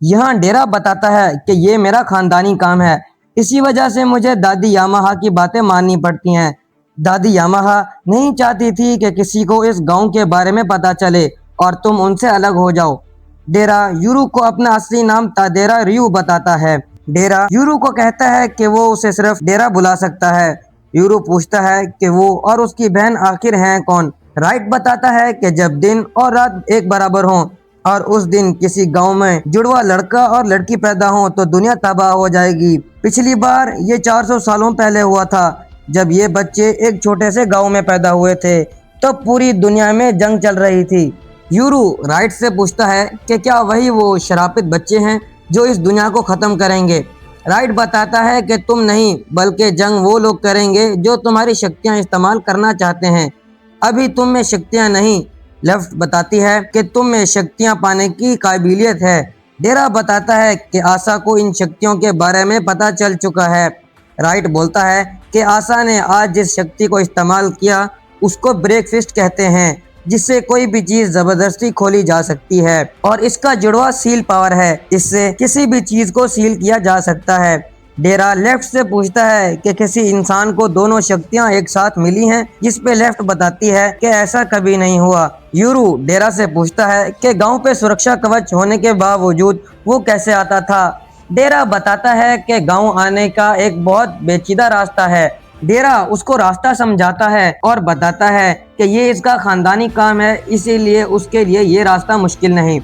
यहाँ डेरा बताता है कि ये मेरा खानदानी काम है, इसी वजह से मुझे दादी यामाहा की बातें माननी पड़ती हैं। दादी यामाहा नहीं चाहती थी कि किसी को इस गांव के बारे में पता चले और तुम उनसे अलग हो जाओ। डेरा यूरू को अपना असली नाम तादेरा रियू बताता है। डेरा यूरू को कहता है कि वो उसे सिर्फ डेरा बुला सकता है। यूरू पूछता है कि वो और उसकी बहन आखिर हैं कौन। राइट बताता है कि जब दिन और रात एक बराबर हों और उस दिन किसी गांव में जुड़वा लड़का और लड़की पैदा हो तो दुनिया तबाह हो जाएगी। पिछली बार ये 400 सालों पहले हुआ था, जब ये बच्चे एक छोटे से गांव में पैदा हुए थे तो पूरी दुनिया में जंग चल रही थी। यूरू राइट से पूछता है कि क्या वही वो शरापित बच्चे हैं जो इस दुनिया को ख़त्म करेंगे। राइट बताता है कि तुम नहीं, बल्कि जंग वो लोग करेंगे जो तुम्हारी शक्तियाँ इस्तेमाल करना चाहते हैं। अभी तुम में शक्तियाँ नहीं। लेफ्ट बताती है कि तुम में शक्तियाँ पाने की काबिलियत है। डेरा बताता है कि आशा को इन शक्तियों के बारे में पता चल चुका है। राइट बोलता है कि आशा ने आज जिस शक्ति को इस्तेमाल किया उसको ब्रेकफास्ट कहते हैं, जिससे कोई भी चीज़ ज़बरदस्ती खोली जा सकती है और इसका जुड़वा सील पावर है, इससे किसी भी चीज़ को सील किया जा सकता है। डेरा लेफ्ट से पूछता है कि किसी इंसान को दोनों शक्तियां एक साथ मिली हैं, जिस पे लेफ्ट बताती है कि ऐसा कभी नहीं हुआ। यूरू डेरा से पूछता है कि गांव पे सुरक्षा कवच होने के बावजूद वो कैसे आता था। डेरा बताता है कि गांव आने का एक बहुत पेचीदा रास्ता है। डेरा उसको रास्ता समझाता है और बताता है कि ये इसका खानदानी काम है, इसीलिए उसके लिए ये रास्ता मुश्किल नहीं।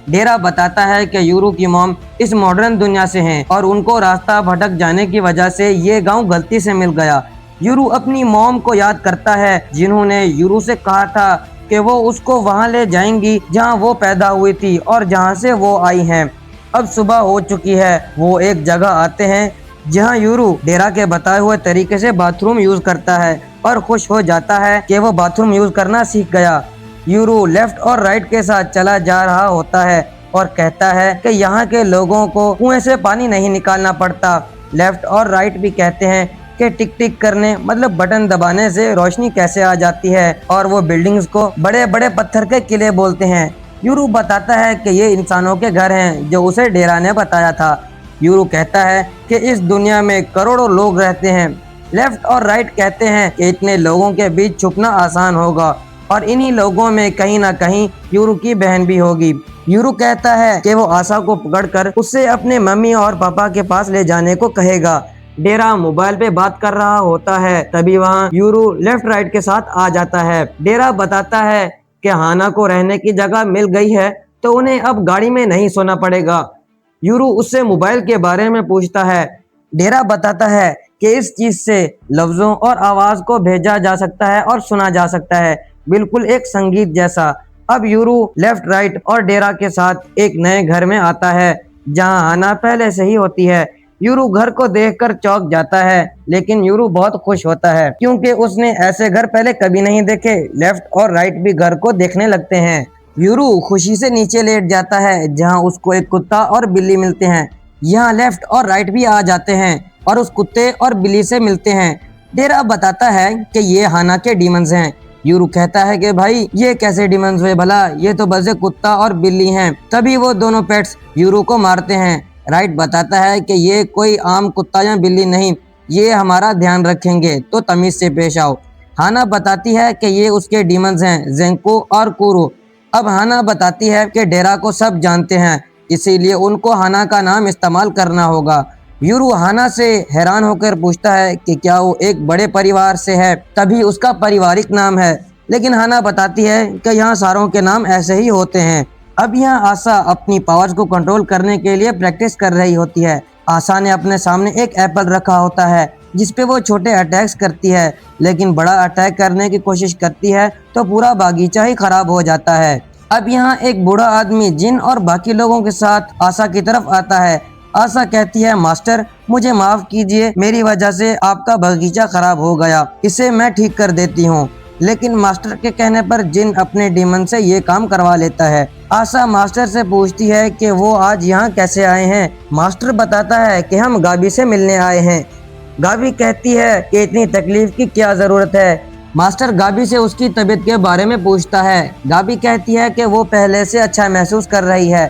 डेरा बताता है कि यूरू की मॉम इस मॉडर्न दुनिया से हैं और उनको रास्ता भटक जाने की वजह से ये गांव गलती से मिल गया। यूरू अपनी मॉम को याद करता है जिन्होंने यूरू से कहा था कि वो उसको वहां ले जाएंगी जहां वो पैदा हुई थी और जहां से वो आई हैं। अब सुबह हो चुकी है। वो एक जगह आते हैं जहां यूरू डेरा के बताए हुए तरीके से बाथरूम यूज करता है और खुश हो जाता है कि वो बाथरूम यूज करना सीख गया। यूरू लेफ्ट और राइट के साथ चला जा रहा होता है और कहता है कि यहाँ के लोगों को कुएं से पानी नहीं निकालना पड़ता। लेफ्ट और राइट भी कहते हैं कि टिक टिक करने मतलब बटन दबाने से रोशनी कैसे आ जाती है और वो बिल्डिंग्स को बड़े बड़े पत्थर के किले बोलते हैं। यूरू बताता है कि ये इंसानों के घर हैं जो उसे डेरा ने बताया था। यूरू कहता है कि इस दुनिया में करोड़ों लोग रहते हैं। लेफ्ट और राइट कहते हैं कि इतने लोगों के बीच छुपना आसान होगा और इन्हीं लोगों में कहीं ना कहीं यूरू की बहन भी होगी। यूरू कहता है कि वो आशा को पकड़कर उससे अपने मम्मी और पापा के पास ले जाने को कहेगा। डेरा मोबाइल पे बात कर रहा होता है, तभी वहाँ यूरू लेफ्ट राइट के साथ आ जाता है। डेरा बताता है कि हाना को रहने की जगह मिल गई है तो उन्हें अब गाड़ी में नहीं सोना पड़ेगा। यूरू उससे मोबाइल के बारे में पूछता है। डेरा बताता है कि इस चीज से लफ्जों और आवाज को भेजा जा सकता है और सुना जा सकता है, बिल्कुल एक संगीत जैसा। अब यूरू लेफ्ट राइट और डेरा के साथ एक नए घर में आता है जहां हाना पहले से ही होती है। यूरू घर को देखकर चौंक जाता है, लेकिन यूरू बहुत खुश होता है क्योंकि उसने ऐसे घर पहले कभी नहीं देखे। लेफ्ट और राइट भी घर को देखने लगते हैं। यूरू खुशी से नीचे लेट जाता है जहां उसको एक कुत्ता और बिल्ली मिलते हैं। यहाँ लेफ्ट और राइट भी आ जाते हैं और उस कुत्ते और बिल्ली से मिलते हैं। डेरा बताता है कि ये हाना के डीमंस हैं। यूरू कहता है कि भाई ये कैसे डीमंस हुए भला, ये तो बस एक कुत्ता और बिल्ली हैं। तभी वो दोनों पेट्स यूरू को मारते हैं। राइट बताता है कि ये कोई आम कुत्ता या बिल्ली नहीं, ये हमारा ध्यान रखेंगे तो तमीज से पेश आओ। हाना बताती है कि ये उसके डीमंस हैं, जेंको और कुरो। अब हाना बताती है कि डेरा को सब जानते हैं, इसीलिए उनको हाना का नाम इस्तेमाल करना होगा। यूरू हाना से हैरान होकर पूछता है कि क्या वो एक बड़े परिवार से है, तभी उसका पारिवारिक नाम है। लेकिन हाना बताती है कि यहाँ सारों के नाम ऐसे ही होते हैं। अब यहाँ आशा अपनी पावर्स को कंट्रोल करने के लिए प्रैक्टिस कर रही होती है। आशा ने अपने सामने एक एप्पल रखा होता है जिसपे वो छोटे अटैक्स करती है, लेकिन बड़ा अटैक करने की कोशिश करती है तो पूरा बागीचा ही खराब हो जाता है। अब यहाँ एक बूढ़ा आदमी जिन और बाकी लोगों के साथ आशा की तरफ आता है। आशा कहती है, मास्टर मुझे माफ कीजिए, मेरी वजह से आपका बगीचा खराब हो गया, इसे मैं ठीक कर देती हूँ। लेकिन मास्टर के कहने पर जिन अपने डीमन से ये काम करवा लेता है। आशा मास्टर से पूछती है कि वो आज यहाँ कैसे आए हैं। मास्टर बताता है कि हम गाबी से मिलने आए हैं। गाबी कहती है कि इतनी तकलीफ की क्या जरूरत है। मास्टर गाबी से उसकी तबीयत के बारे में पूछता है। गाबी कहती है कि वो पहले से अच्छा महसूस कर रही है।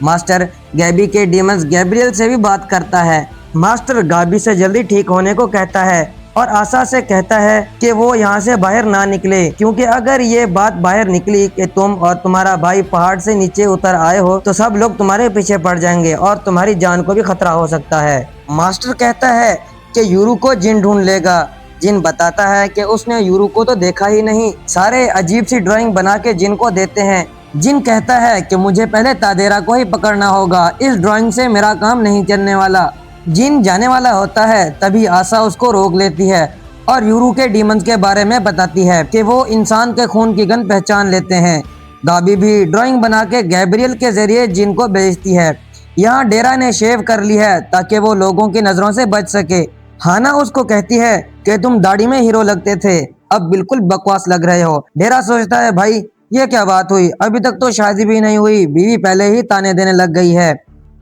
मास्टर गैबी के डीमंस गैब्रियल से भी बात करता है। मास्टर गाबी से जल्दी ठीक होने को कहता है और आशा से कहता है कि वो यहाँ से बाहर ना निकले, क्योंकि अगर ये बात बाहर निकली कि तुम और तुम्हारा भाई पहाड़ से नीचे उतर आए हो तो सब लोग तुम्हारे पीछे पड़ जाएंगे और तुम्हारी जान को भी खतरा हो सकता है। मास्टर कहता है कि यूरू को जिन ढूंढ लेगा। जिन बताता है कि उसने यूरू को तो देखा ही नहीं। सारे अजीब सी ड्राइंग बना के जिन को देते हैं। जिन कहता है कि मुझे पहले तादेरा को ही पकड़ना होगा, इस ड्राइंग से मेरा काम नहीं चलने वाला। जिन जाने वाला होता है तभी आशा उसको रोक लेती है और यूरू के डीमंस के बारे में बताती है कि वो इंसान के खून की गंध पहचान लेते हैं। गाबी भी ड्राइंग बना के गैब्रियल के जरिए जिन को भेजती है। यहाँ डेरा ने शेव कर ली है ताकि वो लोगों की नजरों से बच सके। हाना उसको कहती है कि तुम दाढ़ी में हीरो लगते थे, अब बिल्कुल बकवास लग रहे हो। डेरा सोचता है भाई ये क्या बात हुई, अभी तक तो शादी भी नहीं हुई, बीवी पहले ही ताने देने लग गई है।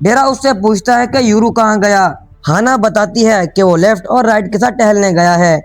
डेरा उससे पूछता है कि यूरू कहाँ गया। हाना बताती है कि वो लेफ्ट और राइट के साथ टहलने गया है।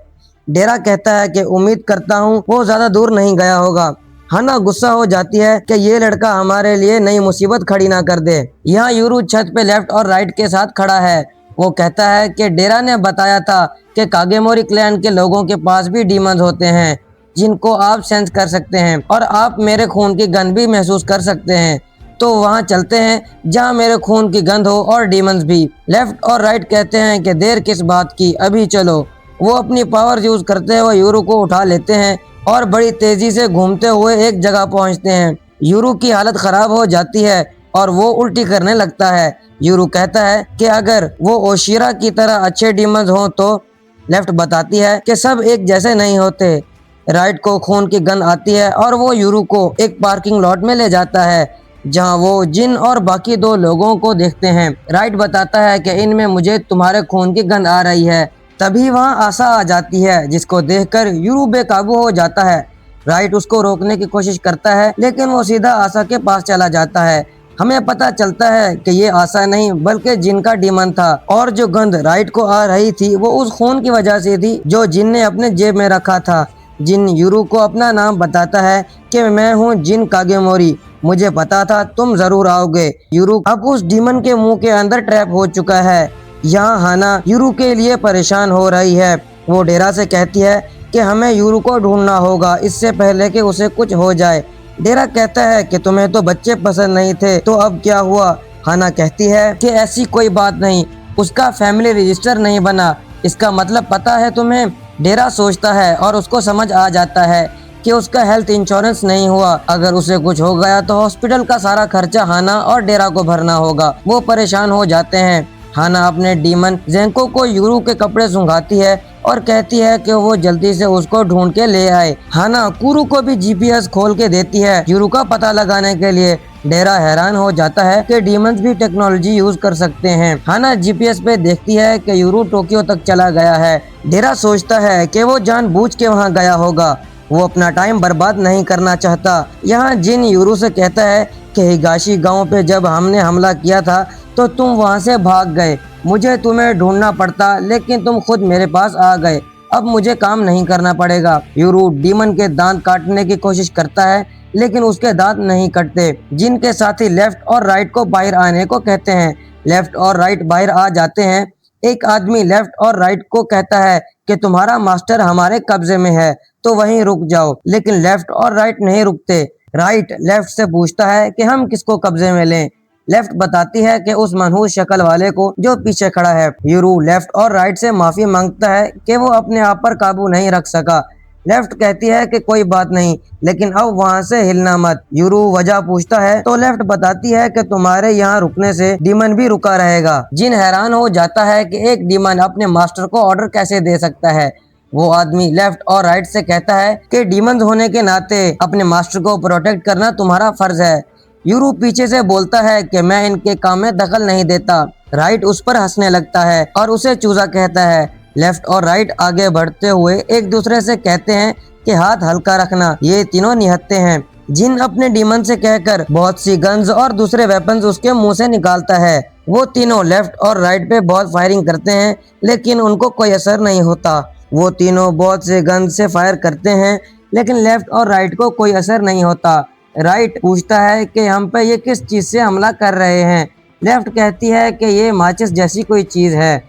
डेरा कहता है कि उम्मीद करता हूँ वो ज्यादा दूर नहीं गया होगा। हाना गुस्सा हो जाती है कि ये लड़का हमारे लिए नई मुसीबत खड़ी ना कर दे। यहाँ यूरू छत पे लेफ्ट और राइट के साथ खड़ा है। वो कहता है कि डेरा ने बताया था कि कागेमोरी क्लैन के लोगों के पास भी डीमंस होते हैं जिनको आप सेंस कर सकते हैं और आप मेरे खून की गंध भी महसूस कर सकते हैं। तो वहाँ चलते हैं जहाँ मेरे खून की गंध हो और डीमंस भी। लेफ्ट और राइट कहते हैं कि देर किस बात की, अभी चलो। वो अपनी पावर यूज करते हुए यूरू को उठा लेते हैं और बड़ी तेजी से घूमते हुए एक जगह पहुँचते हैं। यूरू की हालत खराब हो जाती है और वो उल्टी करने लगता है। यूरू कहता है कि अगर वो ओशिरा की तरह अच्छे डीमंस हों तो। लेफ्ट बताती है कि सब एक जैसे नहीं होते। राइट को खून की गंध आती है और वो यूरू को एक पार्किंग लॉट में ले जाता है जहां वो जिन और बाकी दो लोगों को देखते हैं। राइट बताता है कि इनमें मुझे तुम्हारे खून की गंध आ रही है। तभी वहां आशा आ जाती है जिसको देखकर यूरू बेकाबू हो जाता है। राइट उसको रोकने की कोशिश करता है लेकिन वो सीधा आशा के पास चला जाता है। हमें पता चलता है कि ये आशा नहीं बल्कि जिन का डीमन था और जो गंध राइट को आ रही थी वो उस खून की वजह से थी जो जिन ने अपने जेब में रखा था। जिन यूरू को अपना नाम बताता है कि मैं हूँ जिन कागेमोरी, मुझे पता था तुम जरूर आओगे। यूरू अब उस डीमन के मुंह के अंदर ट्रैप हो चुका है। यहाँ हाना यूरू के लिए परेशान हो रही है। वो डेरा से कहती है कि हमें यूरू को ढूंढना होगा इससे पहले कि उसे कुछ हो जाए। डेरा कहता है कि तुम्हें तो बच्चे पसंद नहीं थे तो अब क्या हुआ। हाना कहती है कि ऐसी कोई बात नहीं, उसका फैमिली रजिस्टर नहीं बना, इसका मतलब पता है तुम्हें। डेरा सोचता है और उसको समझ आ जाता है कि उसका हेल्थ इंश्योरेंस नहीं हुआ, अगर उसे कुछ हो गया तो हॉस्पिटल का सारा खर्चा हाना और डेरा को भरना होगा। वो परेशान हो जाते हैं। हाना अपने डीमन जेंको को यूरू के कपड़े सुंघाती है और कहती है कि वो जल्दी से उसको ढूंढ के ले आए। हाना कुरू को भी जीपीएस खोल के देती है यूरू का पता लगाने के लिए। डेरा हैरान हो जाता है कि डीमंस भी टेक्नोलॉजी यूज कर सकते हैं। हाना जीपीएस पे देखती है कि यूरू टोक्यो तक चला गया है। डेरा सोचता है कि वो जानबूझ के वहाँ गया होगा, वो अपना टाइम बर्बाद नहीं करना चाहता। यहाँ जिन यूरू से कहता है कि हिगाशी गांव पे जब हमने हमला किया था तो तुम वहाँ से भाग गए, मुझे तुम्हें ढूंढना पड़ता लेकिन तुम खुद मेरे पास आ गए, अब मुझे काम नहीं करना पड़ेगा। यूरू डीमन के दांत काटने की कोशिश करता है लेकिन उसके दांत नहीं कटते। जिनके साथी लेफ्ट और राइट को बाहर आने को कहते हैं। लेफ्ट और राइट बाहर आ जाते हैं। एक आदमी लेफ्ट और राइट को कहता है कि तुम्हारा मास्टर हमारे कब्जे में है तो वहीं रुक जाओ, लेकिन लेफ्ट और राइट नहीं रुकते। राइट लेफ्ट से पूछता है कि हम किसको कब्जे में लें। लेफ्ट बताती है कि उस मनहूस शक्ल वाले को जो पीछे खड़ा है। यूरू लेफ्ट और राइट से माफी मांगता है कि वो अपने आप पर काबू नहीं रख सका। लेफ्ट कहती है कि कोई बात नहीं, लेकिन अब वहाँ से हिलना मत। यूरू वजह पूछता है तो लेफ्ट बताती है कि तुम्हारे यहाँ रुकने से डीमन भी रुका रहेगा। जिन हैरान हो जाता है कि एक डीमन अपने मास्टर को ऑर्डर कैसे दे सकता है। वो आदमी लेफ्ट और राइट से कहता है कि डीमन होने के नाते अपने मास्टर को प्रोटेक्ट करना तुम्हारा फर्ज है। यूरू पीछे से बोलता है कि मैं इनके काम में दखल नहीं देता। राइट उस पर हंसने लगता है और उसे चूजा कहता है। लेफ्ट और राइट आगे बढ़ते हुए एक दूसरे से कहते हैं कि हाथ हल्का रखना, ये तीनों निहत्ते हैं। जिन अपने डीमन से कहकर बहुत सी गन्स और दूसरे वेपन्स उसके मुंह से निकालता है। वो तीनों लेफ्ट और राइट पे बहुत फायरिंग करते हैं लेकिन उनको कोई असर नहीं होता। वो तीनों बहुत से गन से फायर करते हैं लेकिन लेफ्ट और राइट को कोई असर नहीं होता। राइट पूछता है कि हम पे ये किस चीज से हमला कर रहे हैं। लेफ्ट कहती है कि ये माचिस जैसी कोई चीज है।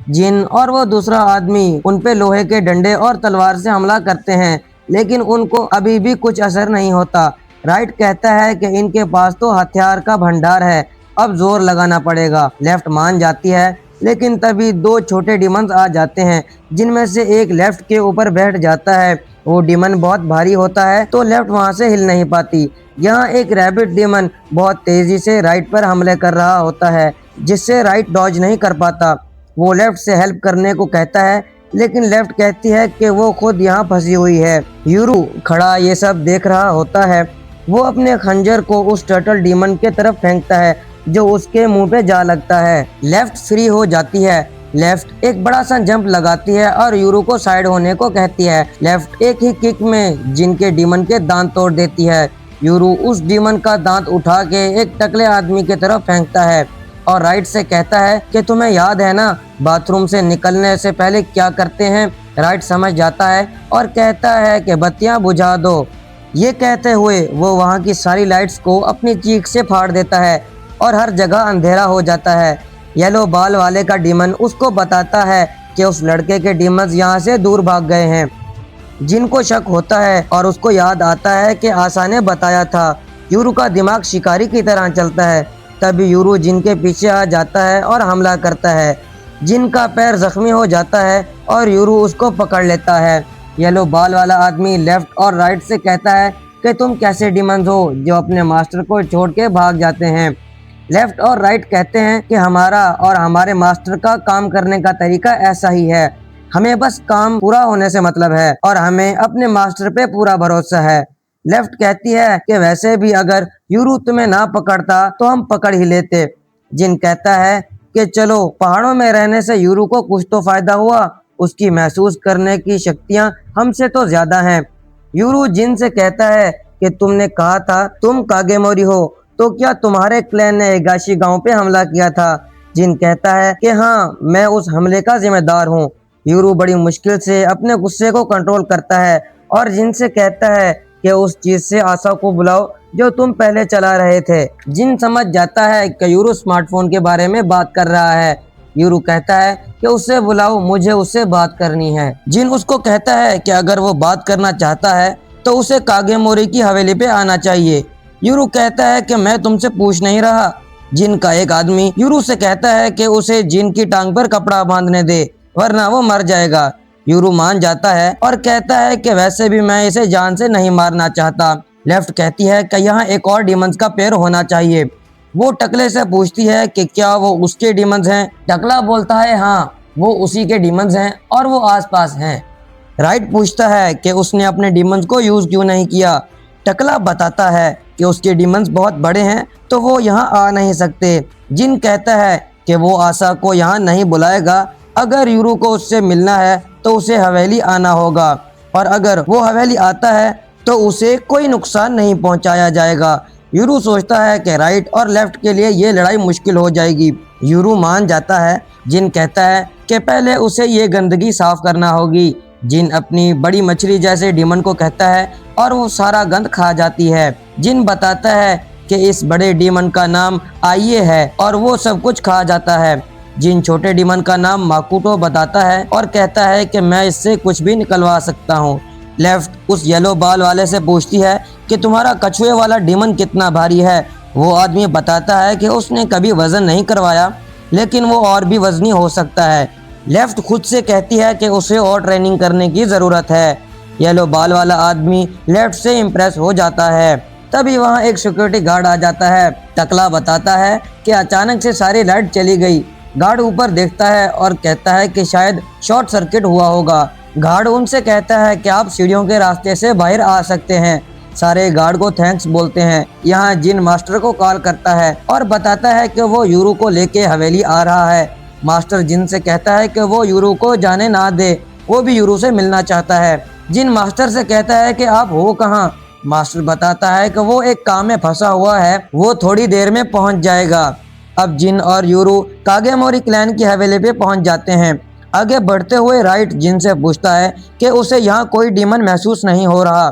जिन और वो दूसरा आदमी उन पे लोहे के डंडे और तलवार से हमला करते हैं, लेकिन उनको अभी भी कुछ असर नहीं होता। राइट कहता है कि इनके पास तो हथियार का भंडार है, अब जोर लगाना पड़ेगा। लेफ्ट मान जाती है, लेकिन तभी दो छोटे डिमंस आ जाते हैं, जिनमें से एक लेफ्ट के ऊपर बैठ जाता है। वो डिमन बहुत भारी होता है, तो लेफ्ट वहां से हिल नहीं पाती। यहाँ एक रैबिट डिमन बहुत तेजी से राइट पर हमले कर रहा होता है, जिससे राइट डॉज नहीं कर पाता। वो लेफ्ट से हेल्प करने को कहता है, लेकिन लेफ्ट कहती है कि वो खुद यहाँ फंसी हुई है। यूरू खड़ा ये सब देख रहा होता है। वो अपने खंजर को उस टर्टल डीमन के तरफ फेंकता है, जो उसके मुंह पे जा लगता है। लेफ्ट फ्री हो जाती है। लेफ्ट एक बड़ा सा जंप लगाती है और यूरू को साइड होने को कहती है। लेफ्ट एक ही किक में जिनके डीमन के दांत तोड़ देती है। यूरू उस डीमन का दांत उठा के एक टकले आदमी की तरफ फेंकता है और राइट से कहता है कि तुम्हें याद है ना, बाथरूम से निकलने से पहले क्या करते हैं। राइट समझ जाता है और कहता है कि बत्तियां बुझा दो। ये कहते हुए वो वहाँ की सारी लाइट्स को अपनी चीख से फाड़ देता है और हर जगह अंधेरा हो जाता है। येलो बाल वाले का डीमन उसको बताता है कि उस लड़के के डीमंस यहाँ से दूर भाग गए हैं। जिनको शक होता है और उसको याद आता है कि आशा ने बताया था। यूरू का दिमाग शिकारी की तरह चलता है। तभी यूरू जिन के पीछे आ जाता है और हमला करता है। जिन का पैर जख्मी हो जाता है और यूरू उसको पकड़ लेता है। येलो बाल वाला आदमी लेफ्ट और राइट से कहता है कि तुम कैसे डीमंस हो जो अपने मास्टर को छोड़ के भाग जाते हैं। लेफ्ट और राइट कहते हैं कि हमारा और हमारे मास्टर का काम करने का तरीका ऐसा ही है। हमें बस काम पूरा होने से मतलब है और हमें अपने मास्टर पे पूरा भरोसा है। लेफ्ट कहती है कि वैसे भी अगर यूरू तुम्हें ना पकड़ता तो हम पकड़ ही लेते। जिन कहता है कि चलो, पहाड़ों में रहने से यूरू को कुछ तो फायदा हुआ, उसकी महसूस करने की शक्तियां हमसे तो ज्यादा हैं। यूरू जिन से कहता है कि तुमने कहा था तुम कागेमोरी हो, तो क्या तुम्हारे क्लैन ने एगाशी गांव पे हमला किया था। जिन कहता है कि हाँ, मैं उस हमले का जिम्मेदार हूँ। यूरू बड़ी मुश्किल से अपने गुस्से को कंट्रोल करता है और जिन से कहता है कि उस चीज से आशा को बुलाओ जो तुम पहले चला रहे थे। जिन समझ जाता है कि यूरू स्मार्टफोन के बारे में बात कर रहा है। यूरू कहता है कि उससे बुलाओ, मुझे उससे बात करनी है। जिन उसको कहता है कि अगर वो बात करना चाहता है तो उसे कागेमोरी की हवेली पे आना चाहिए। यूरू कहता है कि मैं तुमसे पूछ नहीं रहा। जिन का एक आदमी यूरू से कहता है कि उसे जिन की टांग पर कपड़ा बांधने दे, वरना वो मर जाएगा। यूरू मान जाता है और कहता है कि वैसे भी मैं इसे जान से नहीं मारना चाहता। लेफ्ट कहती है कि यहाँ एक और डीमंस का पैर होना चाहिए। वो टकले से पूछती है कि क्या वो उसके डीमंस हैं। टकला बोलता है हाँ, वो उसी के डीमंस हैं और वो आसपास हैं। राइट पूछता है कि उसने अपने डीमंस को यूज क्यों नहीं किया। टकला बताता है कि उसके डीमंस बहुत बड़े हैं तो वो यहाँ आ नहीं सकते। जिन कहता है कि वो आशा को यहाँ नहीं बुलाएगा। अगर यूरू को उससे मिलना है तो उसे हवेली आना होगा, और अगर वो हवेली आता है तो उसे कोई नुकसान नहीं पहुंचाया जाएगा। यूरू सोचता है कि राइट और लेफ्ट के लिए ये लड़ाई मुश्किल हो जाएगी। यूरू मान जाता है। जिन कहता है कि पहले उसे ये गंदगी साफ करना होगी। जिन अपनी बड़ी मछली जैसे डीमन को कहता है और वो सारा गंद खा जाती है। जिन बताता है कि इस बड़े डीमन का नाम आइए है और वो सब कुछ खा जाता है। जिन छोटे डीमन का नाम माकुटो बताता है और कहता है कि मैं इससे कुछ भी निकलवा सकता हूँ। लेफ्ट उस येलो बाल वाले से पूछती है कि तुम्हारा कछुए वाला डीमन कितना भारी है। वो आदमी बताता है कि उसने कभी वजन नहीं करवाया, लेकिन वो और भी वजनी हो सकता है। लेफ्ट खुद से कहती है कि उसे और ट्रेनिंग करने की ज़रूरत है। येलो बाल वाला आदमी लेफ्ट से इम्प्रेस हो जाता है। तभी वहाँ एक सिक्योरिटी गार्ड आ जाता है। टकला बताता है कि अचानक से सारी लाइट चली गई। गार्ड ऊपर देखता है और कहता है कि शायद शॉर्ट सर्किट हुआ होगा। गार्ड उनसे कहता है कि आप सीढ़ियों के रास्ते से बाहर आ सकते हैं। सारे गार्ड को थैंक्स बोलते हैं। यहाँ जिन मास्टर को कॉल करता है और बताता है कि वो यूरू को लेके हवेली आ रहा है। मास्टर जिन से कहता है कि वो यूरू को जाने ना दे, वो भी यूरू से मिलना चाहता है। जिन मास्टर से कहता है कि आप हो कहाँ। मास्टर बताता है कि वो एक काम में फंसा हुआ है, वो थोड़ी देर में पहुंच जाएगा। अब जिन और यूरू कागेमोरी क्लैन की हवेली पे पहुंच जाते हैं। आगे बढ़ते हुए राइट जिन से पूछता है कि उसे यहाँ कोई डीमन महसूस नहीं हो रहा।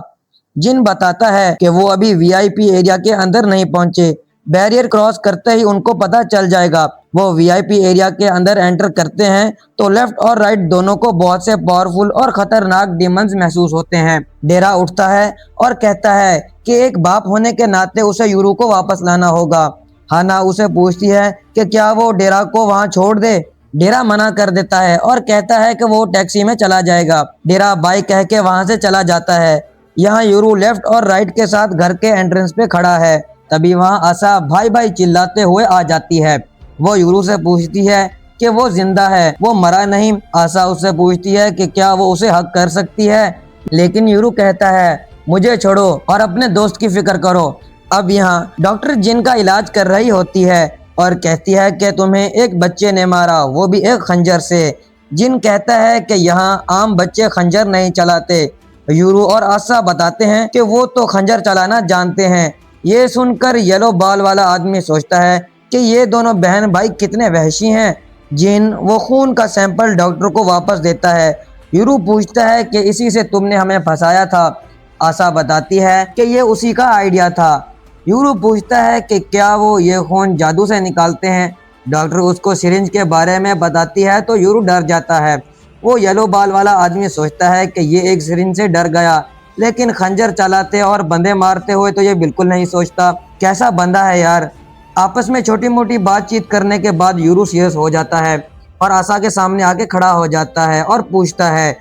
जिन बताता है कि वो अभी वीआईपी एरिया के अंदर नहीं पहुंचे, बैरियर क्रॉस करते ही उनको पता चल जाएगा। वो वीआईपी एरिया के अंदर एंटर करते हैं तो लेफ्ट और राइट दोनों को बहुत से पावरफुल और खतरनाक डिमंस महसूस होते हैं। डेरा उठता है और कहता है कि एक बाप होने के नाते उसे यूरू को वापस लाना होगा। हाना उसे पूछती है कि क्या वो डेरा को वहां छोड़ दे। डेरा मना कर देता है और कहता है कि वो टैक्सी में चला जाएगा। डेरा बाय कह के वहां से चला जाता है। यहाँ यूरू लेफ्ट और राइट के साथ घर के एंट्रेंस पे खड़ा है। तभी वहाँ आशा भाई भाई चिल्लाते हुए आ जाती है। वो यूरू से पूछती है कि वो जिंदा है, वो मरा नहीं। आशा उससे पूछती है कि क्या वो उसे हक कर सकती है, लेकिन यूरू कहता है मुझे छोड़ो और अपने दोस्त की फिक्र करो। अब यहाँ डॉक्टर जिन का इलाज कर रही होती है और कहती है कि तुम्हें एक बच्चे ने मारा, वो भी एक खंजर से। जिन कहता है कि यहाँ आम बच्चे खंजर नहीं चलाते। यूरू और आशा बताते हैं कि वो तो खंजर चलाना जानते हैं। ये सुनकर येलो बाल वाला आदमी सोचता है कि ये दोनों बहन भाई कितने वहशी हैं। जिन वो खून का सैंपल डॉक्टर को वापस देता है। यूरू पूछता है कि इसी से तुमने हमें फंसाया था। आशा बताती है कि ये उसी का आइडिया था। यूरू पूछता है कि क्या वो ये खून जादू से निकालते हैं। डॉक्टर उसको सिरिंज के बारे में बताती है तो यूरू डर जाता है। वो येलो बाल वाला आदमी सोचता है कि ये एक सिरिंज से डर गया, लेकिन खंजर चलाते और बंदे मारते हुए तो ये बिल्कुल नहीं सोचता। कैसा बंदा है यार। आपस में छोटी मोटी बातचीत करने के बाद यूरू सीरियस हो जाता है और आशा के सामने आके खड़ा हो जाता है और पूछता है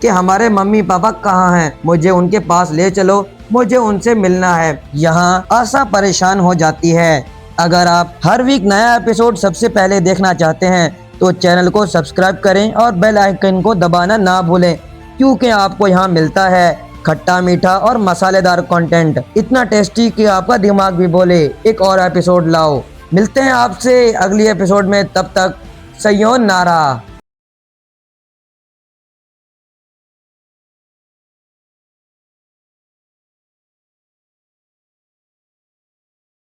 कि हमारे मम्मी पापा कहाँ हैं, मुझे उनके पास ले चलो, मुझे उनसे मिलना है। यहाँ आशा परेशान हो जाती है। अगर आप हर वीक नया एपिसोड सबसे पहले देखना चाहते हैं तो चैनल को सब्सक्राइब करें और बेल आइकन को दबाना ना भूलें, क्योंकि आपको यहाँ मिलता है खट्टा मीठा और मसालेदार कंटेंट, इतना टेस्टी कि आपका दिमाग भी बोले एक और एपिसोड लाओ। मिलते हैं आपसे अगली एपिसोड में, तब तक सयोनारा।